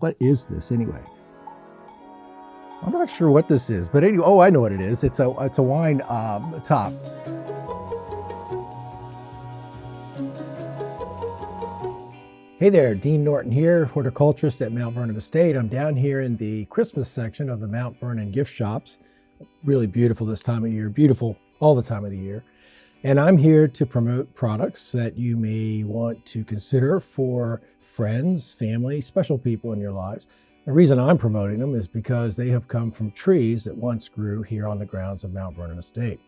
What is this anyway? I'm not sure what this is, but anyway, oh, I know what it is. It's a wine top. Hey there, Dean Norton here, horticulturist at Mount Vernon Estate. I'm down here in the Christmas section of the Mount Vernon gift shops. Really beautiful this time of year, beautiful all the time of the year. And I'm here to promote products that you may want to consider for friends, family, special people in your lives. The reason I'm promoting them is because they have come from trees that once grew here on the grounds of Mount Vernon Estate.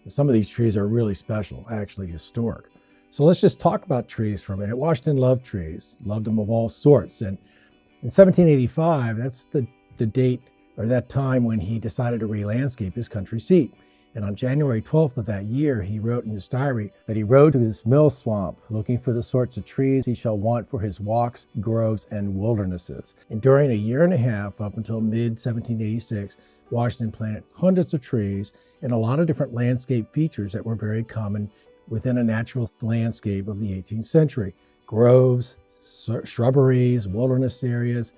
Some of these trees are really special, actually historic. So let's just talk about trees for a minute. Washington loved trees, loved them of all sorts. And in 1785, that's the date or that time when he decided to re-landscape his country seat. And on January 12th of that year, he wrote in his diary that he rode to his mill swamp looking for the sorts of trees he shall want for his walks, groves, and wildernesses. And during a year and a half, up until mid-1786, Washington planted hundreds of trees and a lot of different landscape features that were very common within a natural landscape of the 18th century. Groves, shrubberies, wilderness areas,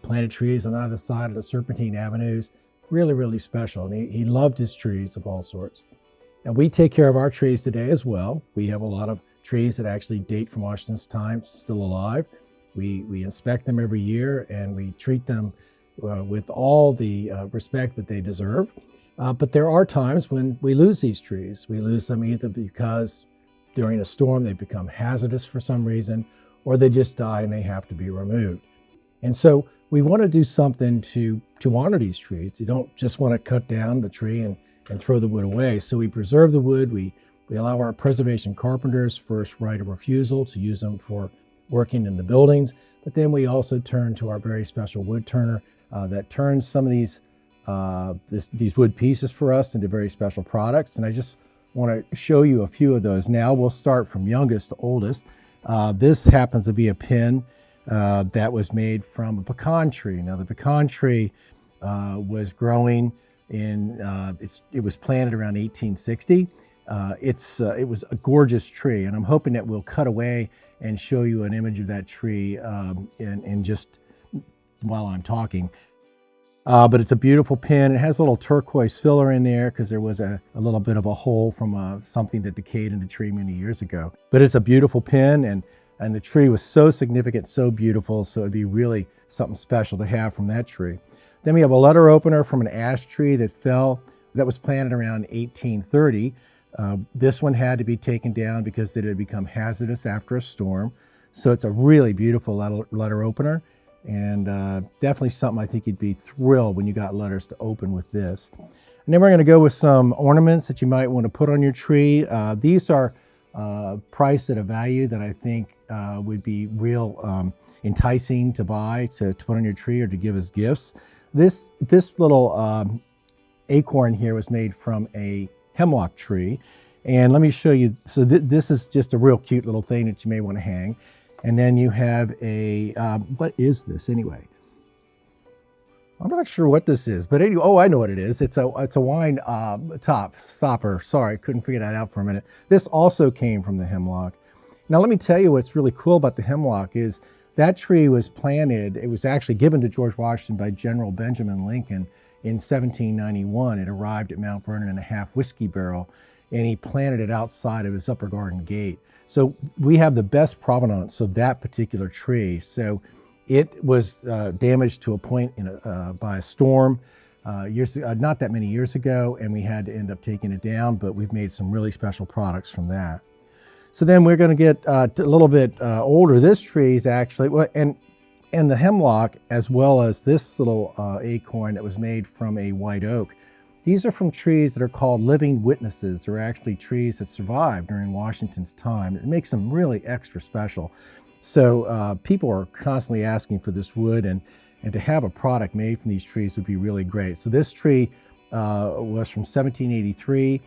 planted trees on either side of the serpentine avenues. Really, really special. And he loved his trees of all sorts. And we take care of our trees today as well. We have a lot of trees that actually date from Washington's time, still alive. We inspect them every year and we treat them with all the respect that they deserve. But there are times when we lose these trees. We lose them either because during a storm they become hazardous for some reason, or they just die and they have to be removed. And so we want to do something to honor these trees. You don't just want to cut down the tree and throw the wood away. So we preserve the wood. We allow our preservation carpenters first right of refusal to use them for working in the buildings. But then we also turn to our very special wood turner that turns some of these wood pieces for us into very special products. And I just want to show you a few of those now. We'll start from youngest to oldest. This happens to be a pin that was made from a pecan tree. Now the pecan tree was growing in, it was planted around 1860. It was a gorgeous tree, and I'm hoping that we'll cut away and show you an image of that tree in just while I'm talking. But it's a beautiful pin. It has a little turquoise filler in there because there was a little bit of a hole from something that decayed in the tree many years ago. But it's a beautiful pin, and the tree was so significant, so beautiful, so it'd be really something special to have from that tree. Then we have a letter opener from an ash tree that fell, that was planted around 1830. This one had to be taken down because it had become hazardous after a storm. So it's a really beautiful letter opener, and definitely something I think you'd be thrilled when you got letters to open with this. And then we're going to go with some ornaments that you might want to put on your tree. These are priced at a value that I think would be real enticing to buy, to put on your tree or to give as gifts. This little acorn here was made from a hemlock tree. And let me show you. So this is just a real cute little thing that you may want to hang. And then you have a, what is this anyway? I'm not sure what this is, but anyway, oh, I know what it is. It's a wine top, stopper. Sorry, couldn't figure that out for a minute. This also came from the hemlock. Now, let me tell you what's really cool about the hemlock is that tree was planted, it was actually given to George Washington by General Benjamin Lincoln in 1791. It arrived at Mount Vernon in a half whiskey barrel, and he planted it outside of his upper garden gate. So we have the best provenance of that particular tree. So it was damaged to a point by a storm not that many years ago, and we had to end up taking it down, but we've made some really special products from that. So then we're going to get a little bit older. This tree is actually, well, and the hemlock, as well as this little acorn that was made from a white oak. These are from trees that are called living witnesses. They're actually trees that survived during Washington's time. It makes them really extra special. So people are constantly asking for this wood, and to have a product made from these trees would be really great. So this tree was from 1783,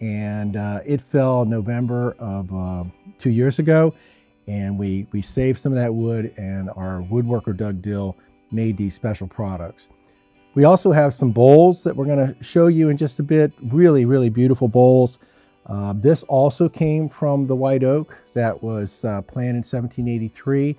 and it fell November of 2 years ago, and we saved some of that wood, and our woodworker Dill made these special products. We also have some bowls that we're going to show you in just a bit. Really, really beautiful bowls. This also came from the white oak that was planted in 1783.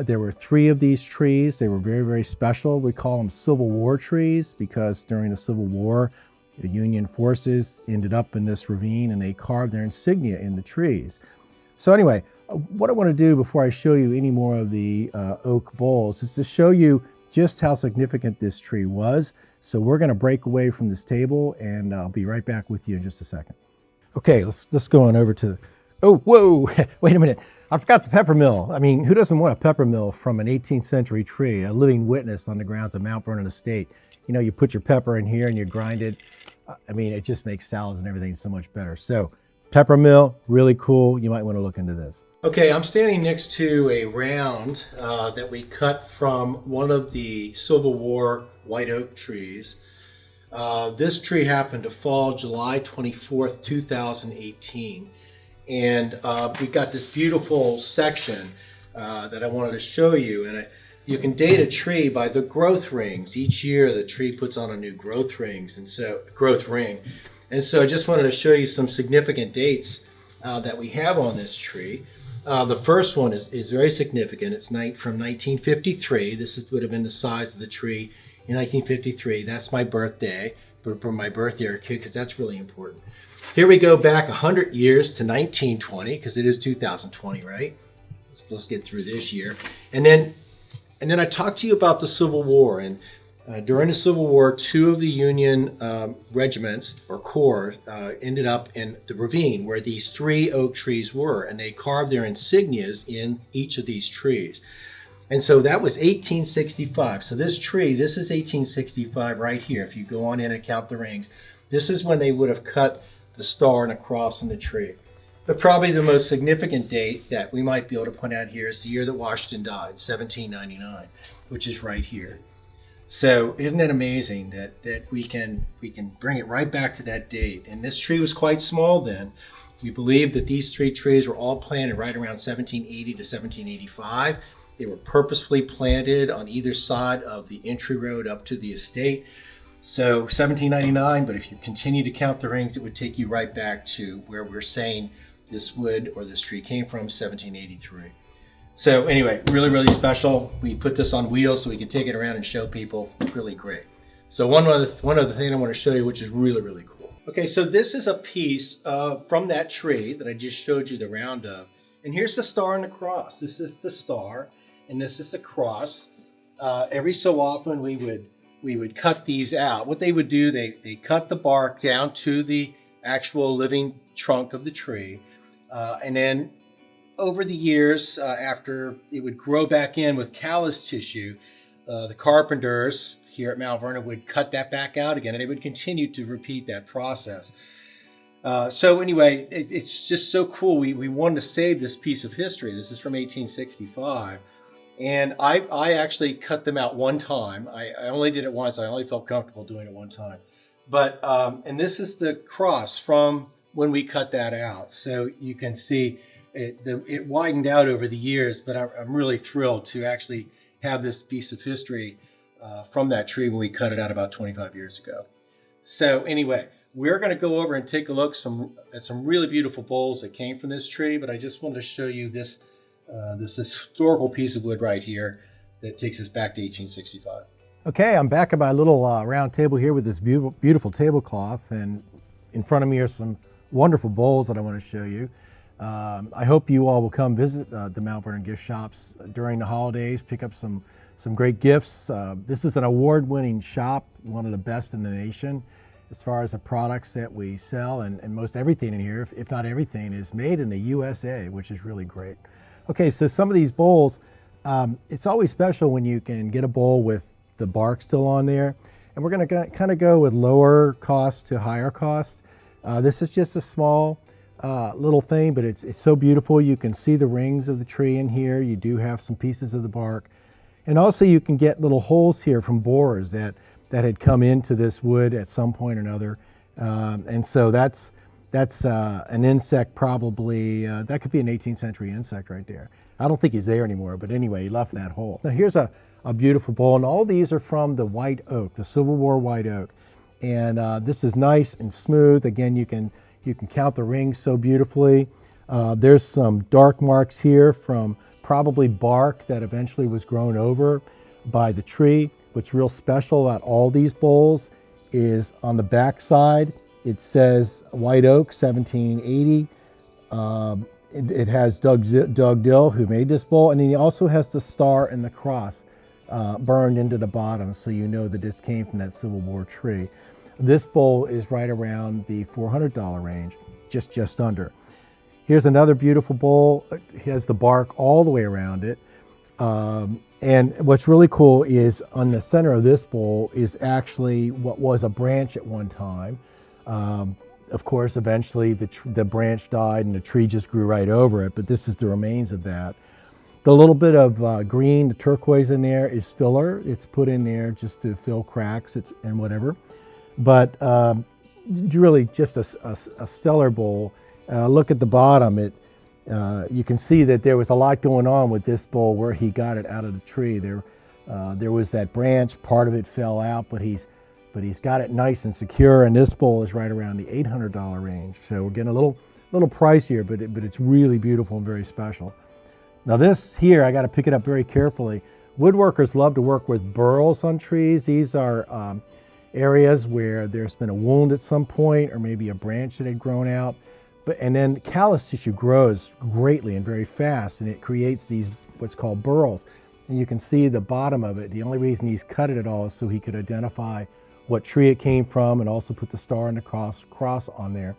There were 3 of these trees. They were very, very special. We call them Civil War trees because during the Civil War, the Union forces ended up in this ravine and they carved their insignia in the trees. So anyway, what I want to do before I show you any more of the oak bowls is to show you just how significant this tree was. So we're going to break away from this table and I'll be right back with you in just a second. Okay, let's go on over to, oh, whoa, wait a minute. I forgot the pepper mill. I mean, who doesn't want a pepper mill from an 18th century tree, a living witness on the grounds of Mount Vernon Estate? You know, you put your pepper in here and you grind it. I mean, it just makes salads and everything so much better. So pepper mill, really cool. You might want to look into this. Okay, I'm standing next to a round that we cut from one of the Civil War white oak trees. This tree happened to fall July 24th, 2018. And we got this beautiful section that I wanted to show you. And you can date a tree by the growth rings. Each year the tree puts on a new growth ring. And so I just wanted to show you some significant dates that we have on this tree. The first one is very significant. It's from 1953. Would have been the size of the tree in 1953. That's my birthday, for my birthday because that's really important. Here we go back 100 years to 1920 because it is 2020, right? Let's get through this year, and then I talked to you about the Civil War. And during the Civil War, 2 of the Union regiments or corps ended up in the ravine where these 3 oak trees were, and they carved their insignias in each of these trees. And so that was 1865. So this is 1865 right here. If you go on in and count the rings, this is when they would have cut the star and a cross in the tree. But probably the most significant date that we might be able to point out here is the year that Washington died, 1799, which is right here. So isn't it amazing that we can bring it right back to that date? And this tree was quite small then. We believe that these 3 trees were all planted right around 1780 to 1785. They were purposefully planted on either side of the entry road up to the estate. So 1799, but if you continue to count the rings, it would take you right back to where we're saying this wood or this tree came from, 1783. So anyway, really, really special. We put this on wheels so we can take it around and show people. Really great. So one other thing I want to show you, which is really, really cool. Okay, so this is a piece from that tree that I just showed you the round of. And here's the star and the cross. This is the star and this is the cross. Every so often we would cut these out. What they would do, they cut the bark down to the actual living trunk of the tree. And then over the years, after it would grow back in with callus tissue, the carpenters here at Mount Vernon would cut that back out again, and they would continue to repeat that process. So anyway, it's just so cool. We wanted to save this piece of history. This is from 1865. And I actually cut them out one time. I only did it once. I only felt comfortable doing it one time. But, and this is the cross from when we cut that out. So you can see it widened out over the years, but I'm really thrilled to actually have this piece of history from that tree when we cut it out about 25 years ago. So anyway, we're going to go over and take a look at some really beautiful bowls that came from this tree, but I just wanted to show you this historical piece of wood right here that takes us back to 1865. Okay, I'm back at my little round table here with this beautiful tablecloth, and in front of me are some wonderful bowls that I want to show you. I hope you all will come visit the Mount Vernon gift shops during the holidays, pick up some great gifts. This is an award-winning shop, one of the best in the nation as far as the products that we sell, and most everything in here, if not everything, is made in the USA, which is really great. Okay, so some of these bowls, it's always special when you can get a bowl with the bark still on there. And we're going to kind of go with lower cost to higher cost. This is just a small little thing, but it's so beautiful. You can see the rings of the tree in here. You do have some pieces of the bark. And also you can get little holes here from borers that had come into this wood at some point or another. And so that's an insect probably, that could be an 18th century insect right there. I don't think he's there anymore, but anyway, he left that hole. Now here's a beautiful bowl, and all these are from the white oak, the Civil War white oak. And this is nice and smooth. Again, you can count the rings so beautifully. There's some dark marks here from probably bark that eventually was grown over by the tree. What's real special about all these bowls is on the back side, it says white oak 1780. It has Doug Dill, who made this bowl, and then he also has the star and the cross burned into the bottom, so you know that this came from that Civil War tree. This bowl is right around the $400 range, just under. Here's another beautiful bowl. It has the bark all the way around it. And what's really cool is on the center of this bowl is actually what was a branch at one time. Of course, eventually the branch died and the tree just grew right over it, but this is the remains of that. The little bit of green, the turquoise in there is filler. It's put in there just to fill cracks and whatever. But really just a stellar bowl. Look at the bottom. You can see that there was a lot going on with this bowl where he got it out of the tree. There was that branch, part of it fell out, but he's got it nice and secure, and this bowl is right around the $800 range. So we're getting a little pricier, but it's really beautiful and very special. Now this here, I got to pick it up very carefully. Woodworkers love to work with burls on trees. These are areas where there's been a wound at some point, or maybe a branch that had grown out. And then callus tissue grows greatly and very fast, and it creates these what's called burls. And you can see the bottom of it. The only reason he's cut it at all is so he could identify what tree it came from and also put the star and the cross on there.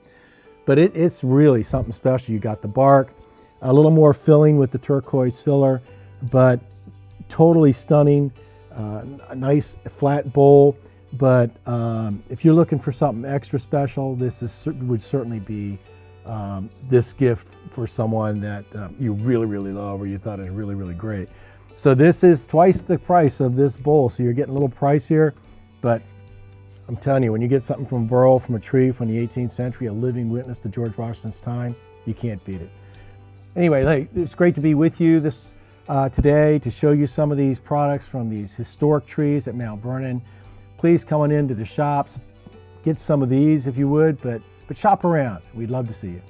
But it's really something special. You got the bark, a little more filling with the turquoise filler, but totally stunning, a nice flat bowl. But if you're looking for something extra special, would certainly be this gift for someone that you really love or you thought is really great. So this is twice the price of this bowl, so you're getting a little pricier, but I'm telling you, when you get something from a burl, from a tree from the 18th century, a living witness to George Washington's time, you can't beat it. Anyway, it's great to be with you today to show you some of these products from these historic trees at Mount Vernon. Please come on into the shops, get some of these if you would, but shop around. We'd love to see you.